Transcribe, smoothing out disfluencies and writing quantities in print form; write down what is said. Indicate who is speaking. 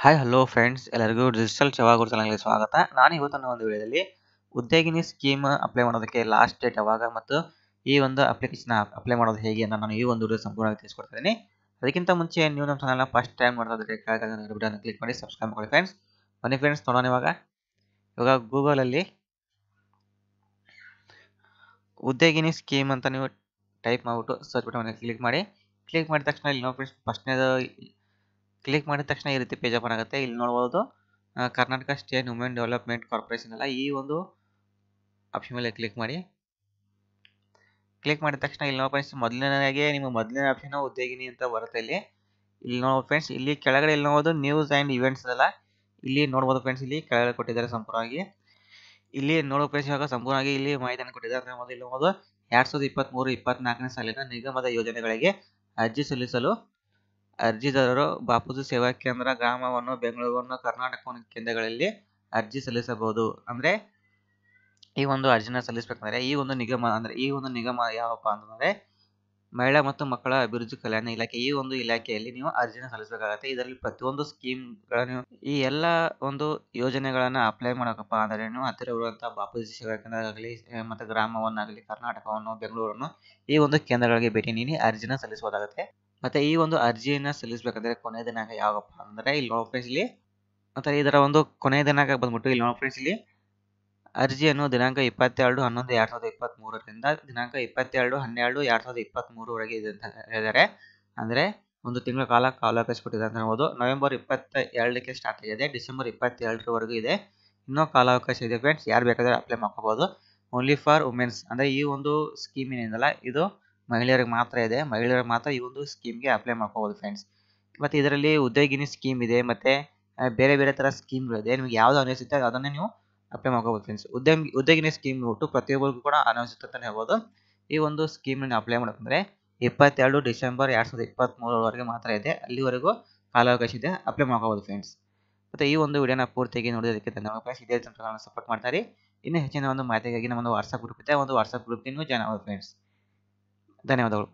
Speaker 1: Hi hello friends ಎಲ್ಲರಿಗೂ digital ಚವಾಗುರು ಚಾನಲ್ಗೆ ಸ್ವಾಗತ. ನಾನು ಇವತ್ತಿನ ಒಂದು ವಿಡಿಯೋದಲ್ಲಿ ಉದ್ಯೋಗಿನಿ ಸ್ಕೀಮ್ ಅಪ್ಲೈ ಮಾಡೋದಕ್ಕೆ ಲಾಸ್ಟ್ ಡೇಟ್ ಯಾವಾಗ ಮತ್ತು ಈ ಒಂದು ಅಪ್ಲಿಕೇಶನ್ ಅಪ್ಲೈ ಮಾಡೋದು ಹೇಗೆ ಅಂತ ನಾನು ಈ ಒಂದು ವಿಡಿಯೋ ಸಂಪೂರ್ಣವಾಗಿ ತಿಳಿಸ್ಕೊಡ್ತೀನಿ. ಅದಕ್ಕಿಂತ ಮುಂಚೆ ನೀವು ನಮ್ಮ ಚಾನಲ್ನ ಫಸ್ಟ್ ಟೈಮ್ ನೋಡೋದಾದ್ರೆ ಕೆಳಗೆ ವಿಡಿಯೋನ ಕ್ಲಿಕ್ ಮಾಡಿ ಸಬ್ಸ್ಕ್ರೈಬ್ ಮಾಡಿ ಫ್ರೆಂಡ್ಸ್. ಬನ್ನಿ ಫ್ರೆಂಡ್ಸ್ ನೋಡೋಣ. ಇವಾಗ ಗೂಗಲಲ್ಲಿ ಉದ್ಯೋಗಿನಿ ಸ್ಕೀಮ್ ಅಂತ ನೀವು ಟೈಪ್ ಮಾಡಿಬಿಟ್ಟು ಸರ್ಚ್ ಬಟನ್ ಕ್ಲಿಕ್ ಮಾಡಿ. ಕ್ಲಿಕ್ ಮಾಡಿದ ತಕ್ಷಣ ಇಲ್ಲಿ ನೋಡಿ ಫ್ರೆಂಡ್ಸ್, ಫಸ್ಟ್ನೇದು ಕ್ಲಿಕ್ ಮಾಡಿದ ತಕ್ಷಣ ಈ ರೀತಿ ಪೇಜ್ ಓಪನ್ ಆಗುತ್ತೆ. ಇಲ್ಲಿ ನೋಡ್ಬೋದು Karnataka state women development corporation ಅಲ್ಲ, ಈ ಒಂದು ಆಪ್ಷನ್ ಮೇಲೆ ಕ್ಲಿಕ್ ಮಾಡಿ. ಕ್ಲಿಕ್ ಮಾಡಿದ ತಕ್ಷಣ ಇಲ್ಲಿ ನೋಡಿ ಫ್ರೆಂಡ್ಸ್, ಮೊದಲನೇದಾಗಿ ನಿಮ್ಮ ಮೊದಲನೇ ಆಪ್ಷನ್ ಉದ್ಯೋಗಿನಿ ಅಂತ ಬರುತ್ತೆ. ಇಲ್ಲಿ ನೋಡ್ಬೋದು ಫ್ರೆಂಡ್ಸ್, ಇಲ್ಲಿ ಕೆಳಗಡೆ ಇಲ್ಲಿ ನೋಡ್ಬೋದು ನ್ಯೂಸ್ ಆ್ಯಂಡ್ ಇವೆಂಟ್ಸ್ ಅಲ್ಲ, ಇಲ್ಲಿ ನೋಡ್ಬೋದು ಫ್ರೆಂಡ್ಸ್, ಇಲ್ಲಿ ಕೆಳಗಡೆ ಕೊಟ್ಟಿದ್ದಾರೆ ಸಂಪೂರ್ಣವಾಗಿ. ಇಲ್ಲಿ ನೋಡೋ ಫ್ರೆಂಡ್ಸ್, ಇವಾಗ ಸಂಪೂರ್ಣವಾಗಿ ಇಲ್ಲಿ ಮಾಹಿತಿಯನ್ನು ಕೊಟ್ಟಿದ್ದಾರೆ. ಇಲ್ಲಿ ನೋಡ್ಬೋದು 2023-24ನೇ ಸಾಲಿನ ನಿಗಮದ ಯೋಜನೆಗಳಿಗೆ ಅರ್ಜಿ ಸಲ್ಲಿಸಲು ಅರ್ಜಿದಾರರು ಬಾಪೂಜಿ ಸೇವಾ ಕೇಂದ್ರ, ಗ್ರಾಮವನ್ನು, ಬೆಂಗಳೂರನ್ನು, ಕರ್ನಾಟಕ ಕೇಂದ್ರಗಳಲ್ಲಿ ಅರ್ಜಿ ಸಲ್ಲಿಸಬಹುದು. ಅಂದ್ರೆ ಈ ಒಂದು ಅರ್ಜಿನ ಸಲ್ಲಿಸಬೇಕಂದ್ರೆ ಈ ಒಂದು ನಿಗಮ ಯಾವಪ್ಪ ಅಂತಂದ್ರೆ ಮಹಿಳಾ ಮತ್ತು ಮಕ್ಕಳ ಅಭಿವೃದ್ಧಿ ಕಲ್ಯಾಣ ಇಲಾಖೆ. ಈ ಒಂದು ಇಲಾಖೆಯಲ್ಲಿ ನೀವು ಅರ್ಜಿನ ಸಲ್ಲಿಸಬೇಕಾಗುತ್ತೆ. ಇದರಲ್ಲಿ ಪ್ರತಿಯೊಂದು ಸ್ಕೀಮ್ಗಳನ್ನು, ಈ ಎಲ್ಲ ಒಂದು ಯೋಜನೆಗಳನ್ನ ಅಪ್ಲೈ ಮಾಡಬೇಕಪ್ಪ ಅಂದ್ರೆ ನೀವು ಹತ್ತಿರ ಇರುವಂತಹ ಬಾಪೂಜಿ ಸೇವಾ ಕೇಂದ್ರ ಆಗಲಿ ಮತ್ತು ಗ್ರಾಮವನ್ನಾಗಲಿ, ಕರ್ನಾಟಕವನ್ನು, ಬೆಂಗಳೂರನ್ನು, ಈ ಒಂದು ಕೇಂದ್ರಗಳಿಗೆ ಭೇಟಿ ನೀಡಿ ಅರ್ಜಿನ ಸಲ್ಲಿಸಬಹುದಾಗುತ್ತೆ. ಮತ್ತೆ ಈ ಒಂದು ಅರ್ಜಿಯನ್ನ ಸಲ್ಲಿಸಬೇಕಂದ್ರೆ ಕೊನೆಯ ದಿನಾಂಕ ಯಾವಪ್ಪ ಅಂದ್ರೆ ಇಲ್ಲಿ ನೋಡಿ ಫ್ರೆಂಡ್ಸ್, ಇಲ್ಲಿ ಮತ್ತೆ ಇದರ ಒಂದು ಕೊನೆಯ ದಿನಾಂಕ ಬಂದ್ಬಿಟ್ಟು ಇಲ್ಲಿ ನೋಡಿ ಫ್ರೆಂಡ್ಸ್, ಇಲ್ಲಿ ಅರ್ಜಿಯನ್ನು ದಿನಾಂಕ 22/11/2023ರಿಂದ ದಿನಾಂಕ 22/12/2023 ಇದೆ ಅಂತ ಹೇಳಿದ್ದಾರೆ. ಅಂದ್ರೆ ಒಂದು ತಿಂಗಳ ಕಾಲಾವಕಾಶ ಕೊಟ್ಟಿದ್ದಾರೆ ಅಂತ ಹೇಳ್ಬೋದು. ನವೆಂಬರ್ 22ಕ್ಕೆ ಸ್ಟಾರ್ಟ್ ಆಗಿದೆ, ಡಿಸೆಂಬರ್ 22ರವರೆಗೂ ಇದೆ. ಇನ್ನೂ ಕಾಲಾವಕಾಶ ಇದೆ ಫ್ರೆಂಡ್ಸ್, ಯಾರು ಬೇಕಾದ್ರೆ ಅಪ್ಲೈ ಮಾಡ್ಕೋಬಹುದು. ಓನ್ಲಿ ಫಾರ್ ವುಮೆನ್ಸ್ ಅಂದ್ರೆ ಈ ಒಂದು ಸ್ಕೀಮ್ ಏನಿದೆಯಲ್ಲ ಇದು ಮಹಿಳೆಯರಿಗೆ ಮಾತ್ರ ಇದೆ. ಮಹಿಳೆಯರಿಗೆ ಮಾತ್ರ ಈ ಒಂದು ಸ್ಕೀಮ್ಗೆ ಅಪ್ಲೈ ಮಾಡ್ಕೋಬಹುದು ಫ್ರೆಂಡ್ಸ್. ಮತ್ತೆ ಇದರಲ್ಲಿ ಉದ್ಯೋಗಿನಿ ಸ್ಕೀಮ್ ಇದೆ, ಮತ್ತೆ ಬೇರೆ ಬೇರೆ ತರ ಸ್ಕೀಮ್ಗಳಿದೆ. ನಿಮ್ಗೆ ಯಾವ್ದು ಅನಿಸುತ್ತೆ ಅದನ್ನೇ ನೀವು ಅಪ್ಲೈ ಮಾಡ್ಕೋಬಹುದು ಫ್ರೆಂಡ್ಸ್. ಉದ್ಯೋಗಿನಿ ಸ್ಕೀಮ್ ಒಟ್ಟು ಪ್ರತಿಯೊಬ್ಬರಿಗೂ ಕೂಡ ಅನಿಸುತ್ತೆ ಅಂತ ಹೇಳ್ಬೋದು. ಈ ಒಂದು ಸ್ಕೀಮ್ ಅಪ್ಲೈ ಮಾಡಬೇಕಂದ್ರೆ 22 ಡಿಸೆಂಬರ್ 2023ರವರೆಗೆ ಮಾತ್ರ ಇದೆ. ಅಲ್ಲಿವರೆಗೂ ಕಾಲಾವಕಾಶ ಇದೆ, ಅಪ್ಲೈ ಮಾಡ್ಕೋಬಹುದು ಫ್ರೆಂಡ್ಸ್. ಮತ್ತೆ ಈ ಒಂದು ವಿಡಿಯೋನ ಪೂರ್ತಿಯಾಗಿ ನೋಡೋದಕ್ಕೆ ಧನ್ಯವಾದ ಫ್ರೆಂಡ್ಸ್. ಇದೇ ಚಾನಲ್ನ ಸಪೋರ್ಟ್ ಮಾಡ್ತಾರೆ. ಇನ್ನು ಹೆಚ್ಚಿನ ಒಂದು ಮಾಹಿತಿಗಾಗಿ ನಮ್ಮ ಒಂದು ವಾಟ್ಸ್ಆಪ್ ಗ್ರೂಪ್ ಇದೆ, ಒಂದು ವಾಟ್ಸ್ಆಪ್ ಗ್ರೂಪ್ ಜಾಯ್ನ್ ಆಗೋದು ಫ್ರೆಂಡ್ಸ್. ಧನ್ಯವಾದಗಳು.